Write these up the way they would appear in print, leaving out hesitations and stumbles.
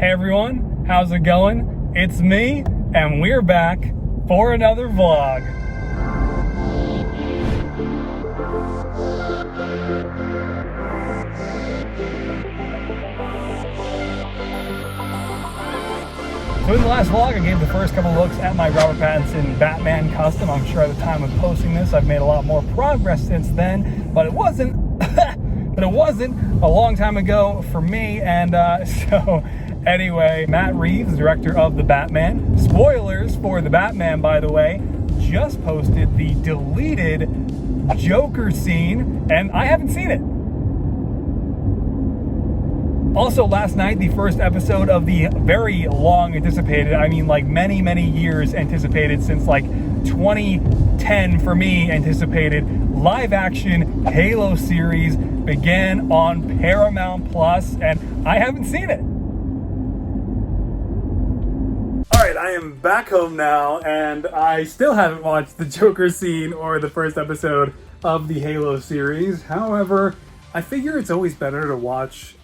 Hey everyone, how's it going? It's me, and we're back for another vlog. So in the last vlog, I gave the first couple looks at my Robert Pattinson Batman custom. I'm sure at the time of posting this, I've made a lot more progress since then, but it wasn't, a long time ago for me. And so anyway, Matt Reeves, director of The Batman, spoilers for The Batman, by the way, just posted the deleted Joker scene, and I haven't seen it. Also, last night, the first episode of the very long anticipated, I mean like many years anticipated, since like 2010 for me anticipated, live action Halo series began on Paramount Plus, and I haven't seen it. Alright, I am back home now, and I still haven't watched the Joker scene or the first episode of the Halo series. However, I figure it's always better to watch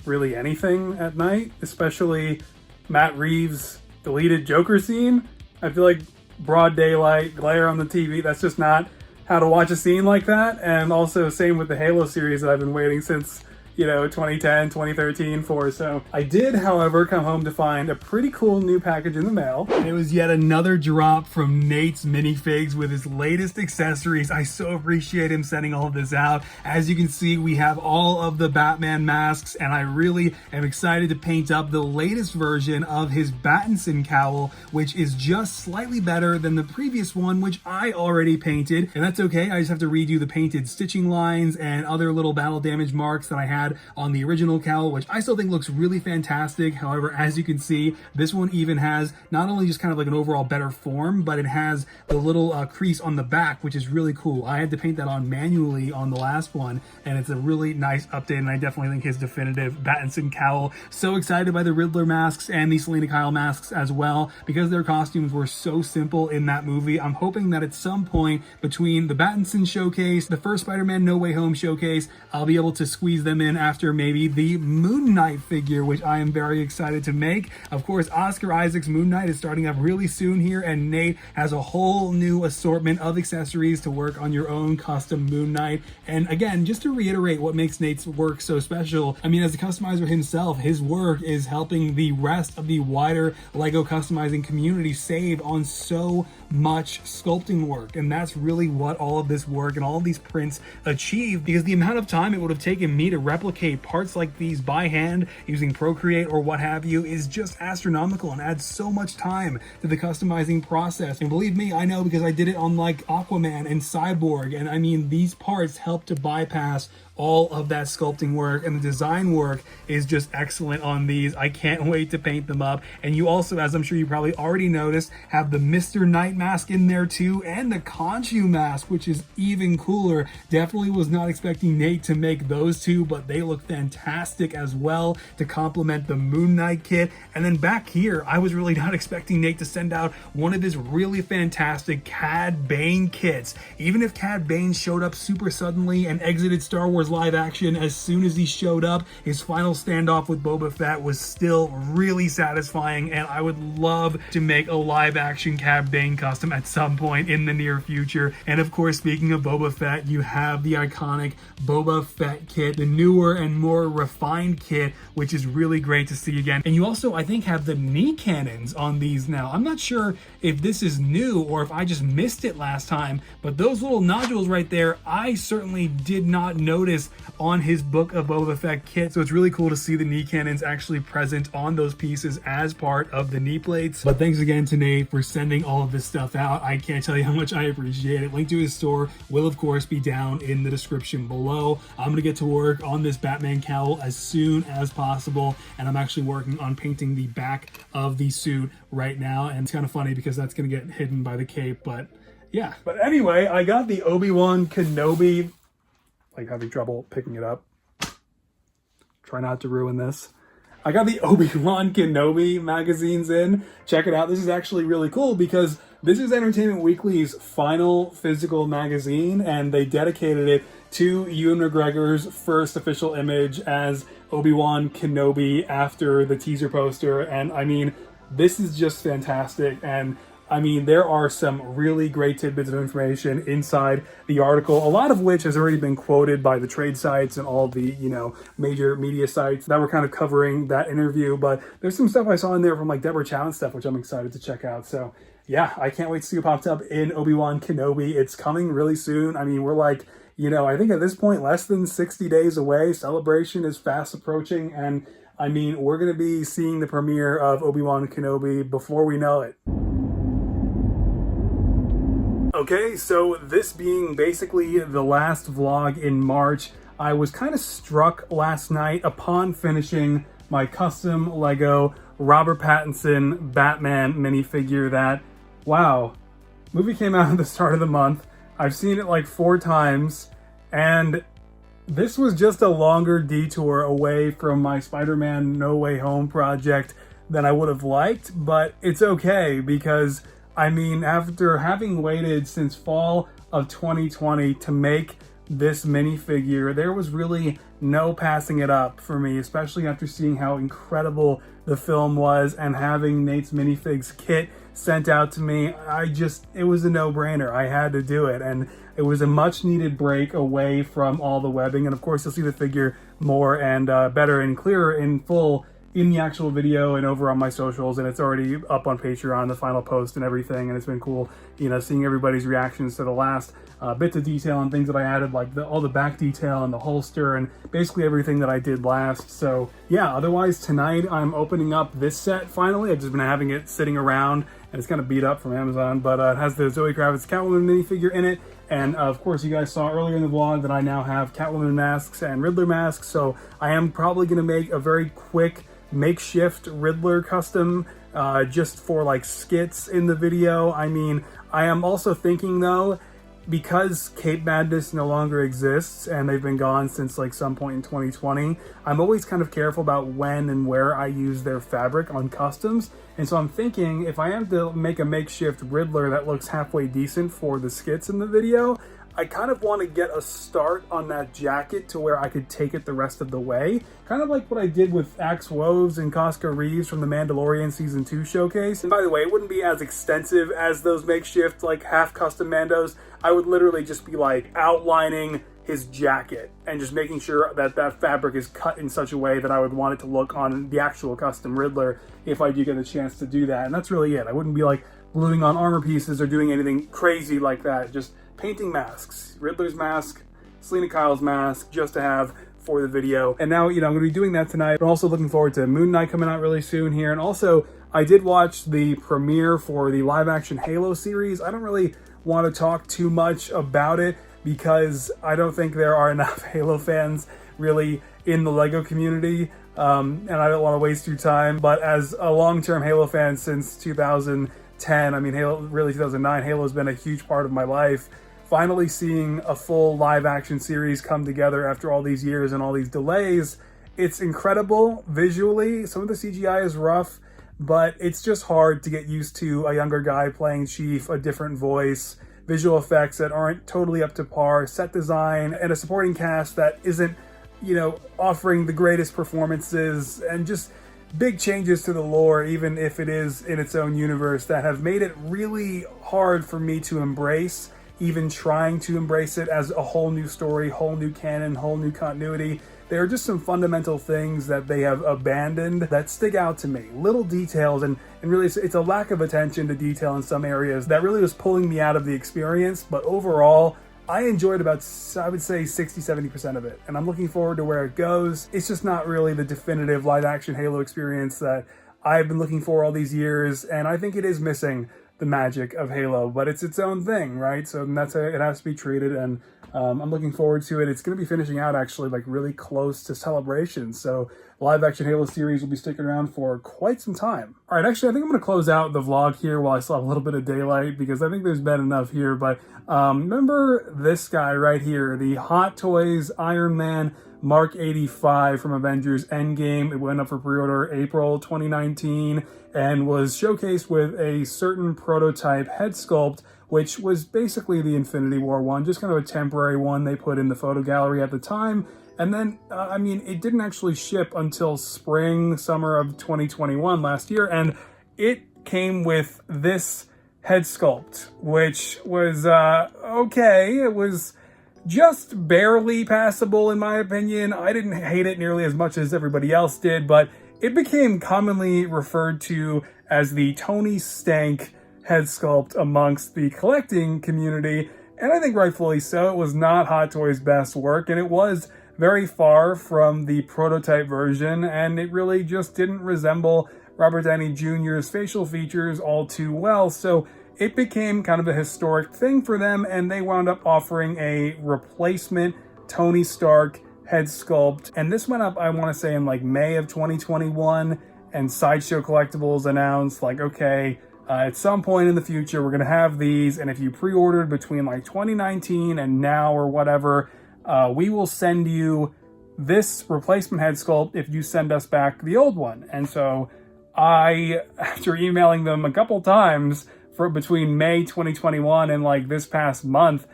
really anything at night, especially Matt Reeves' deleted Joker scene. I feel like broad daylight, glare on the TV, that's just not how to watch a scene like that. And also same with the Halo series that I've been waiting since, 2010, 2013 for. So I did, however, come home to find a pretty cool new package in the mail. It was yet another drop from Nate's Minifigs with his latest accessories. I so appreciate him sending all of this out. As you can see, we have all of the Batman masks, and I really am excited to paint up the latest version of his Pattinson cowl, which is just slightly better than the previous one, which I already painted. And that's okay, I just have to redo the painted stitching lines and other little battle damage marks that I had on the original cowl, which I still think looks really fantastic. However, as you can see, this one even has not only just kind of like an overall better form, but it has the little crease on the back, which is really cool. I had to paint that on manually on the last one, and it's a really nice update, and I definitely think his definitive Pattinson cowl. So excited by the Riddler masks and the Selena Kyle masks as well, because their costumes were so simple in that movie. I'm hoping that at some point between the Pattinson showcase, the first Spider-Man No Way Home showcase, I'll be able to squeeze them in after maybe the Moon Knight figure, which I am very excited to make. Of course, Oscar Isaac's Moon Knight is starting up really soon here, and Nate has a whole new assortment of accessories to work on your own custom Moon Knight. And again, just to reiterate what makes Nate's work so special, I mean, as a customizer himself, his work is helping the rest of the wider Lego customizing community save on so much sculpting work, and that's really what all of this work and all of these prints achieve, because the amount of time it would have taken me to replicate parts like these by hand using Procreate or what have you is just astronomical and adds so much time to the customizing process. And believe me, I know, because I did it on like Aquaman and Cyborg, and I mean, these parts help to bypass all of that sculpting work, and the design work is just excellent on these. I can't wait to paint them up. And you also, as I'm sure you probably already noticed, have the Mr. Knight mask in there too, and the Khonshu mask, which is even cooler. Definitely was not expecting Nate to make those two, but they look fantastic as well to complement the Moon Knight kit. And then back here, I was really not expecting Nate to send out one of his really fantastic Cad Bane kits. Even if Cad Bane showed up super suddenly and exited Star Wars live action as soon as he showed up, his final standoff with Boba Fett was still really satisfying, and I would love to make a live action Cad Bane custom at some point in the near future. And of course, speaking of Boba Fett, you have the iconic Boba Fett kit, the newer and more refined kit, which is really great to see again. And you also, I think, have the knee cannons on these now. I'm not sure if this is new or if I just missed it last time, but those little nodules right there, I certainly did not notice on his Book of Boba Fett kit. So it's really cool to see the knee cannons actually present on those pieces as part of the knee plates. But thanks again to Nate for sending all of this stuff out. I can't tell you how much I appreciate it. Link to his store will of course be down in the description below. I'm gonna get to work on this Batman cowl as soon as possible, and I'm actually working on painting the back of the suit right now. And it's kind of funny because that's gonna get hidden by the cape, but yeah. But anyway, I got the Obi-Wan Kenobi, like having trouble picking it up. Try not to ruin this. I got the Obi-Wan Kenobi magazines in. Check it out. This is actually really cool because This is Entertainment Weekly's final physical magazine, and they dedicated it to Ewan McGregor's first official image as Obi-Wan Kenobi after the teaser poster. And I mean, this is just fantastic. And I mean, there are some really great tidbits of information inside the article, a lot of which has already been quoted by the trade sites and all the, major media sites that were kind of covering that interview. But there's some stuff I saw in there from like Deborah Chow and stuff, which I'm excited to check out. So yeah, I can't wait to see what pops up in Obi-Wan Kenobi. It's coming really soon. I mean, we're like, I think at this point, less than 60 days away. Celebration is fast approaching. And I mean, we're going to be seeing the premiere of Obi-Wan Kenobi before we know it. Okay, so this being basically the last vlog in March, I was kind of struck last night upon finishing my custom Lego Robert Pattinson Batman minifigure that, wow, movie came out at the start of the month. I've seen it like 4 times, and this was just a longer detour away from my Spider-Man No Way Home project than I would have liked, but it's okay because I mean, after having waited since fall of 2020 to make this minifigure, there was really no passing it up for me, especially after seeing how incredible the film was and having Nate's Minifigs kit sent out to me. It was a no-brainer. I had to do it, and it was a much-needed break away from all the webbing. And of course, you'll see the figure more and better and clearer in full in the actual video and over on my socials, and it's already up on Patreon, the final post and everything. And it's been cool, seeing everybody's reactions to the last bits of detail and things that I added, like all the back detail and the holster and basically everything that I did last. So yeah, otherwise tonight I'm opening up this set finally. I've just been having it sitting around and it's kind of beat up from Amazon, but it has the Zoe Kravitz Catwoman minifigure in it. And of course, you guys saw earlier in the vlog that I now have Catwoman masks and Riddler masks. So I am probably going to make a very quick makeshift Riddler custom just for like skits in the video. I mean, I am also thinking though, because Cape Madness no longer exists and they've been gone since like some point in 2020, I'm always kind of careful about when and where I use their fabric on customs. And so I'm thinking if I am to make a makeshift Riddler that looks halfway decent for the skits in the video, I kind of want to get a start on that jacket to where I could take it the rest of the way. Kind of like what I did with Axe Woves and Costco Reeves from the Mandalorian Season 2 showcase. And by the way, it wouldn't be as extensive as those makeshift, like half custom Mandos. I would literally just be like outlining his jacket and just making sure that that fabric is cut in such a way that I would want it to look on the actual custom Riddler if I do get a chance to do that. And that's really it. I wouldn't be like gluing on armor pieces or doing anything crazy like that. Just painting masks, Riddler's mask, Selena Kyle's mask, just to have for the video. And now, I'm going to be doing that tonight. I'm also looking forward to Moon Knight coming out really soon here. And also, I did watch the premiere for the live-action Halo series. I don't really want to talk too much about it because I don't think there are enough Halo fans really in the LEGO community. And I don't want to waste your time. But as a long-term Halo fan since 2010, I mean, Halo, really 2009, Halo has been a huge part of my life. Finally seeing a full live action series come together after all these years and all these delays, it's incredible visually. Some of the CGI is rough, but it's just hard to get used to a younger guy playing Chief, a different voice, visual effects that aren't totally up to par, set design, and a supporting cast that isn't, offering the greatest performances, and just big changes to the lore, even if it is in its own universe, that have made it really hard for me to embrace. Even trying to embrace it as a whole new story, whole new canon, whole new continuity. There are just some fundamental things that they have abandoned that stick out to me. Little details, and really it's a lack of attention to detail in some areas that really was pulling me out of the experience. But overall, I enjoyed about, I would say, 60-70% of it. And I'm looking forward to where it goes. It's just not really the definitive live action Halo experience that I've been looking for all these years. And I think it is missing the magic of Halo, but it's its own thing, right? So that's how it has to be treated, and I'm looking forward to it. It's going to be finishing out actually like really close to Celebration. So live action Halo series will be sticking around for quite some time. All right, actually, I think I'm going to close out the vlog here while I still have a little bit of daylight because I think there's been enough here. But remember this guy right here, the Hot Toys Iron Man Mark 85 from Avengers Endgame. It went up for pre-order April 2019 and was showcased with a certain prototype head sculpt, which was basically the Infinity War one, just kind of a temporary one they put in the photo gallery at the time. And then, I mean, it didn't actually ship until spring, summer of 2021 last year, and it came with this head sculpt, which was okay. It was just barely passable in my opinion. I didn't hate it nearly as much as everybody else did, but it became commonly referred to as the Tony Stank head sculpt amongst the collecting community, and I think rightfully so. It was not Hot Toys' best work, and it was very far from the prototype version, and it really just didn't resemble Robert Downey Jr.'s facial features all too well, so it became kind of a historic thing for them, and they wound up offering a replacement Tony Stark head sculpt. And this went up, I want to say, in like May of 2021, and Sideshow Collectibles announced, like, okay, at some point in the future, we're going to have these, and if you pre-ordered between like 2019 and now or whatever, we will send you this replacement head sculpt if you send us back the old one. And so I, after emailing them a couple times, for between May 2021 and like this past month,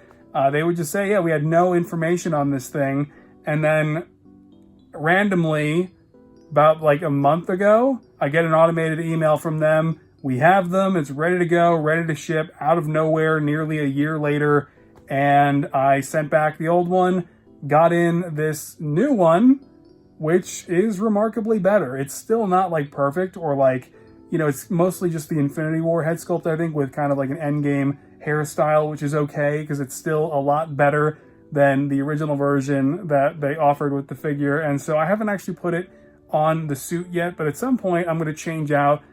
they would just say, yeah, we had no information on this thing. And then randomly, about like a month ago, I get an automated email from them. We have them, it's ready to go, ready to ship, out of nowhere, nearly a year later. And I sent back the old one, got in this new one, which is remarkably better. It's still not like perfect or like, you know, it's mostly just the Infinity War head sculpt, I think, with kind of like an Endgame hairstyle, which is okay because it's still a lot better than the original version that they offered with the figure. And so I haven't actually put it on the suit yet, but at some point I'm going to change out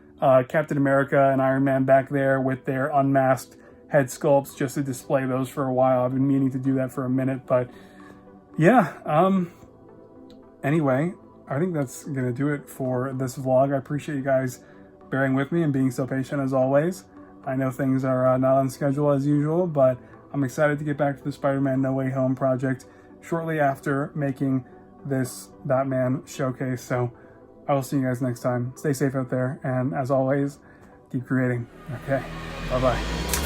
Captain America and Iron Man back there with their unmasked head sculpts just to display those for a while. I've been meaning to do that for a minute, but yeah. Anyway, I think that's going to do it for this vlog. I appreciate you guys bearing with me and being so patient as always. I know things are not on schedule as usual, but I'm excited to get back to the Spider-Man No Way Home project shortly after making this Batman showcase. So I will see you guys next time. Stay safe out there, and as always, keep creating. Okay, bye-bye.